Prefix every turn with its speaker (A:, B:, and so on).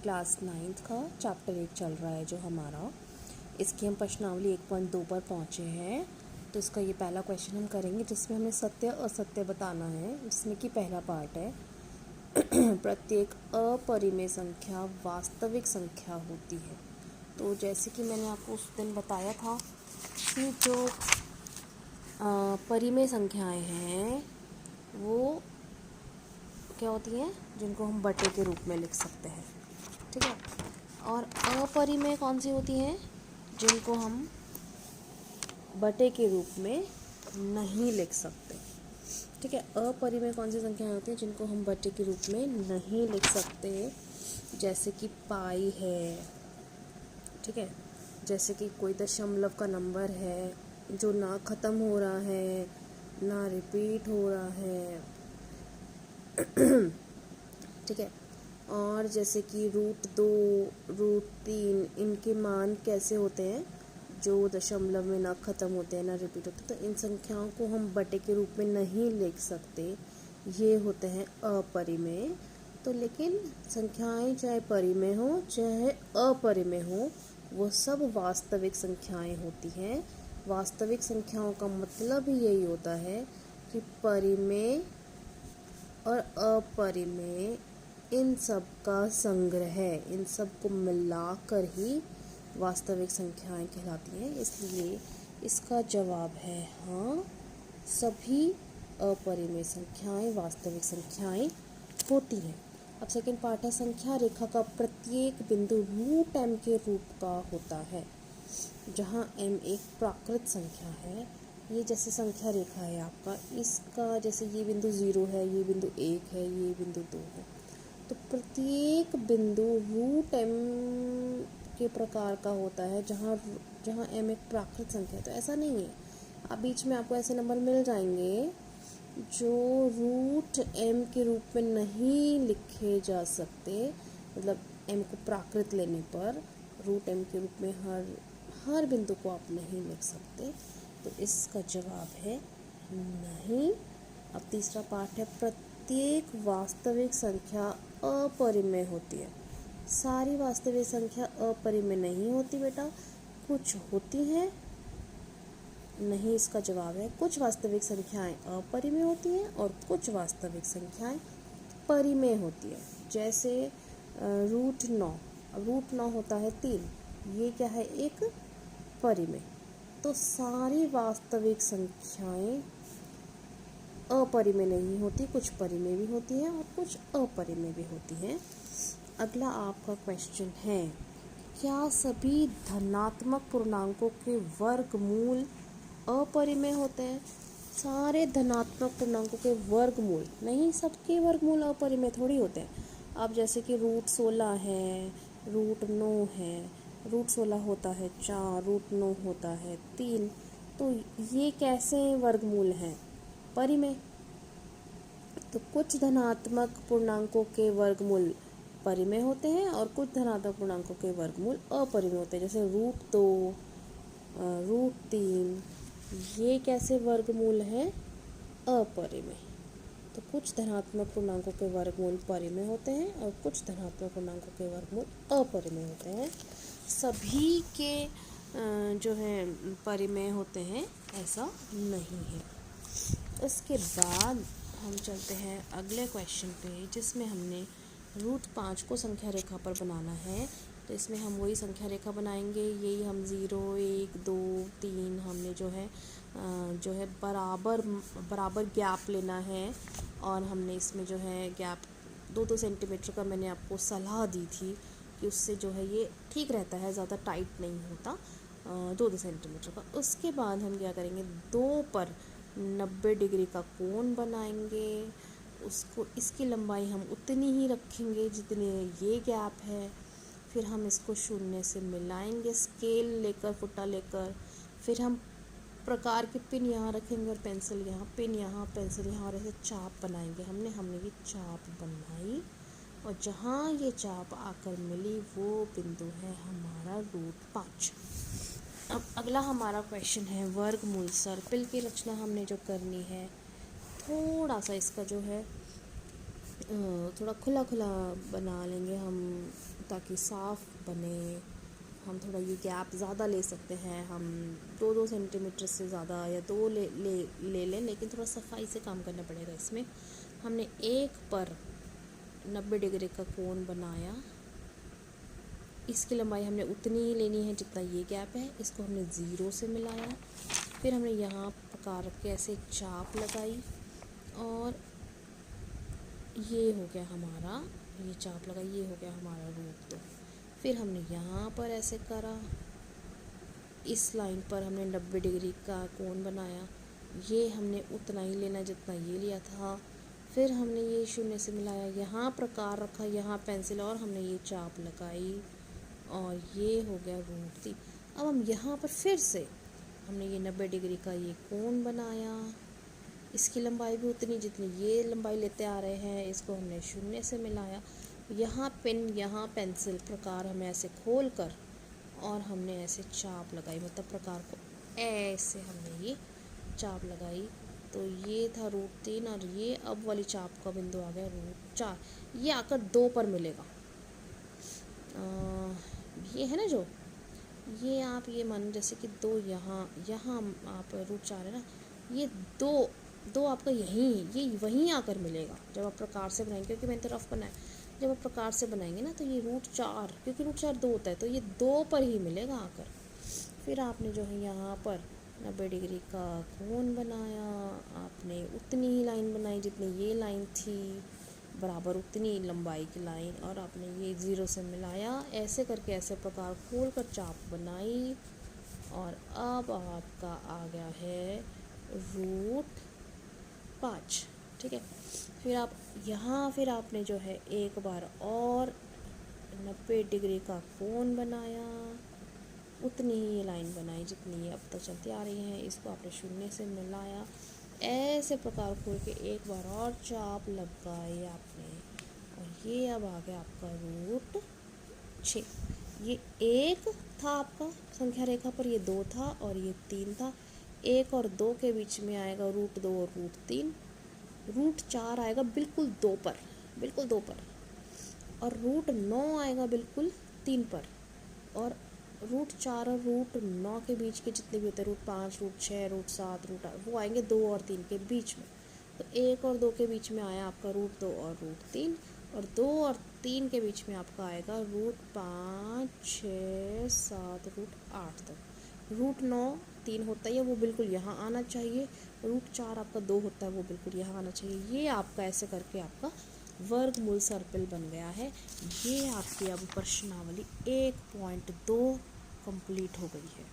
A: Class 9th का chapter 1 चल रहा है जो हमारा। इसकी हम प्रश्नावली 1.2 पर पहुँचे हैं। तो इसका ये पहला क्वेश्चन हम करेंगे जिसमें हमें सत्य असत्य बताना है, जिसमें कि पहला पार्ट है प्रत्येक अपरिमेय संख्या वास्तविक संख्या होती है। तो जैसे कि मैंने आपको उस दिन बताया था कि जो परिमेय संख्याएं हैं वो क्या होती हैं, जिनको हम बटे के रूप में लिख सकते हैं, ठीक है। और अपरिमेय कौन सी होती हैं, जिनको हम बटे के रूप में नहीं लिख सकते, ठीक है। अपरिमेय कौन सी संख्याएं होती हैं जिनको हम बटे के रूप में नहीं लिख सकते, जैसे कि पाई है, ठीक है। जैसे कि कोई दशमलव का नंबर है जो ना ख़त्म हो रहा है ना रिपीट हो रहा है, ठीक है। और जैसे कि √2, √3, इनके मान कैसे होते हैं, जो दशमलव में ना ख़त्म होते हैं ना रिपीट होते, तो इन संख्याओं को हम बटे के रूप में नहीं लिख सकते, ये होते हैं अपरिमेय। तो लेकिन संख्याएं चाहे परिमेय हो चाहे अपरिमेय हो, वो सब वास्तविक संख्याएं होती हैं। वास्तविक संख्याओं का मतलब ही यही होता है कि परिमेय और अपरिमेय इन सब का संग्रह है, इन सब को मिलाकर ही वास्तविक संख्याएं कहलाती हैं। इसलिए इसका जवाब है हाँ, सभी अपरिमेय संख्याएं वास्तविक संख्याएं होती हैं। अब सेकंड पार्ट है संख्या रेखा का प्रत्येक बिंदु √m के रूप का होता है, जहां m एक प्राकृत संख्या है। ये जैसे संख्या रेखा है आपका, इसका जैसे ये बिंदु 0 है, ये बिंदु 1 है, ये बिंदु 2 है, तो प्रत्येक बिंदु √m के प्रकार का होता है, जहाँ m एक प्राकृत संख्या है। तो ऐसा नहीं है, अब बीच में आपको ऐसे नंबर मिल जाएंगे जो √m के रूप में नहीं लिखे जा सकते, मतलब m को प्राकृत लेने पर √m के रूप में हर बिंदु को आप नहीं लिख सकते। तो इसका जवाब है नहीं। अब तीसरा पार्ट है प्रत्येक वास्तविक संख्या अपरिमेय होती है। सारी वास्तविक संख्या अपरिमेय नहीं होती बेटा, कुछ होती हैं नहीं। इसका जवाब है कुछ वास्तविक संख्याएं अपरिमेय होती हैं और कुछ वास्तविक संख्याएं परिमेय होती है। जैसे √9, अब √9 होता है 3, ये क्या है, एक परिमेय। तो सारी वास्तविक संख्याएं अपरिमेय नहीं होती, कुछ परिमेय भी होती हैं और कुछ अपरिमेय भी होती हैं। अगला आपका क्वेश्चन है, क्या सभी धनात्मक पूर्णांकों के वर्गमूल अपरिमेय होते हैं? सारे धनात्मक पूर्णांकों के वर्गमूल नहीं, सबके वर्गमूल अपरिमेय थोड़ी होते हैं। अब जैसे कि √16 है, √9 है, √16 होता है 4, √9 होता है 3, तो ये कैसे वर्गमूल हैं? परिमेय। तो कुछ धनात्मक पूर्णांकों के वर्गमूल परिमेय होते हैं और कुछ धनात्मक पूर्णांकों के वर्गमूल अपरिमेय होते हैं। जैसे √2, √3, ये कैसे वर्गमूल हैं? अपरिमेय। तो कुछ धनात्मक पूर्णांकों के वर्गमूल परिमेय होते हैं और कुछ धनात्मक पूर्णांकों के वर्गमूल अपरिमेय होते हैं। सभी के जो है परिमेय होते हैं ऐसा नहीं है। उसके बाद हम चलते हैं अगले क्वेश्चन पे, जिसमें हमने √5 को संख्या रेखा पर बनाना है। तो इसमें हम वही संख्या रेखा बनाएंगे, यही हम 0, 1, 2, 3 हमने जो है बराबर गैप लेना है। और हमने इसमें जो है गैप 2-2 सेंटीमीटर का मैंने आपको सलाह दी थी कि उससे जो है ये ठीक रहता है, ज़्यादा टाइट नहीं होता, 2-2 सेंटीमीटर का। उसके बाद हम क्या करेंगे, 2 पर 90 डिग्री का कोण बनाएंगे। उसको इसकी लंबाई हम उतनी ही रखेंगे जितनी ये गैप है। फिर हम इसको 0 से मिलाएंगे स्केल लेकर, फुटा लेकर। फिर हम प्रकार के पिन यहाँ रखेंगे और पेंसिल यहाँ, पिन यहाँ, पेंसिल यहाँ, और ऐसे चाप बनाएंगे। हमने ये चाप बनाई और जहाँ ये चाप आकर मिली वो बिंदु है हमारा √5। अब अगला हमारा क्वेश्चन है वर्गमूल। सर्पिल की रचना हमने जो करनी है, थोड़ा सा इसका जो है थोड़ा खुला खुला बना लेंगे हम, ताकि साफ बने। हम थोड़ा ये गैप ज़्यादा ले सकते हैं, हम 2-2 सेंटीमीटर से ज़्यादा या 2 ले लें, लेकिन थोड़ा सफाई से काम करना पड़ेगा इसमें। हमने एक पर 90 डिग्री का कोण बनाया, इसकी लंबाई हमने उतनी ही लेनी है जितना ये गैप है। इसको हमने 0 से मिलाया, फिर हमने यहाँ प्रकार के ऐसे एक चाप लगाई और ये हो गया हमारा, ये चाप लगाई, ये हो गया हमारा रूट 2। फिर हमने यहाँ पर ऐसे करा, इस लाइन पर हमने 90 डिग्री का कोण बनाया, ये हमने उतना ही लेना जितना ये लिया था। फिर हमने ये 0 से मिलाया, यहाँ प्रकार रखा, यहाँ पेंसिल और हमने ये चाप लगाई और ये हो गया रूट 3। अब हम यहाँ पर फिर से हमने ये 90 डिग्री का ये कोण बनाया, इसकी लंबाई भी उतनी जितनी ये लंबाई लेते आ रहे हैं। इसको हमने 0 से मिलाया, यहाँ पिन, यहाँ पेंसिल प्रकार हमें ऐसे खोल कर और हमने ऐसे चाप लगाई, मतलब प्रकार को ऐसे हमने ये चाप लगाई। तो ये था रूट 3 और ये अब वाली चाप का बिंदु आ गया रूट 4। ये आकर 2 पर मिलेगा। ये है ना, जो ये आप ये मानो जैसे कि 2 यहाँ आप रूट 4 है ना, ये 2 आपका ये वहीं आकर मिलेगा जब आप प्रकार से बनाएंगे, क्योंकि मैंने तो रफ बनाया। जब आप प्रकार से बनाएंगे ना तो ये रूट 4, क्योंकि रूट 4 2 होता है, तो ये 2 पर ही मिलेगा आकर। फिर आपने जो है यहाँ पर 90 डिग्री का कोण बनाया, आपने उतनी ही लाइन बनाई जितनी ये लाइन थी, बराबर उतनी लंबाई की लाइन, और आपने ये 0 से मिलाया, ऐसे करके ऐसे प्रकार खोल कर चाप बनाई और अब आपका आ गया है रूट 5। ठीक है, फिर आप यहाँ फिर आपने जो है एक बार और 90 डिग्री का कोण बनाया, उतनी ही ये लाइन बनाई जितनी ये अब तक चलती आ रही है। इसको आपने 0 से मिलाया, ऐसे प्रकार खोल के एक बार और चाप लगाई आपने और ये अब आ गया आपका रूट 6। ये 1 था आपका संख्या रेखा पर, ये 2 था और ये 3 था। 1 और 2 के बीच में आएगा रूट 2 और रूट 3। रूट 4 आएगा बिल्कुल 2 पर, बिल्कुल 2 पर, और रूट 9 आएगा बिल्कुल 3 पर। और रूट 4 और रूट 9 के बीच के जितने भी होते हैं, रूट 5, रूट 6, रूट 7, रूट 8, वो आएंगे 2 और 3 के बीच में। तो 1 और 2 के बीच में आया आपका रूट 2 और रूट 3, और 2 और 3 के बीच में आपका आएगा रूट 5, 6, 7, रूट 8 तक। रूट 9 3 होता है, वो बिल्कुल यहाँ आना चाहिए। रूट 4 आपका 2 होता है, वो बिल्कुल यहाँ आना चाहिए। ये आपका ऐसे करके आपका वर्गमूल सर्कल बन गया है। ये आपकी अब प्रश्नावली 1.2 कंप्लीट हो गई है।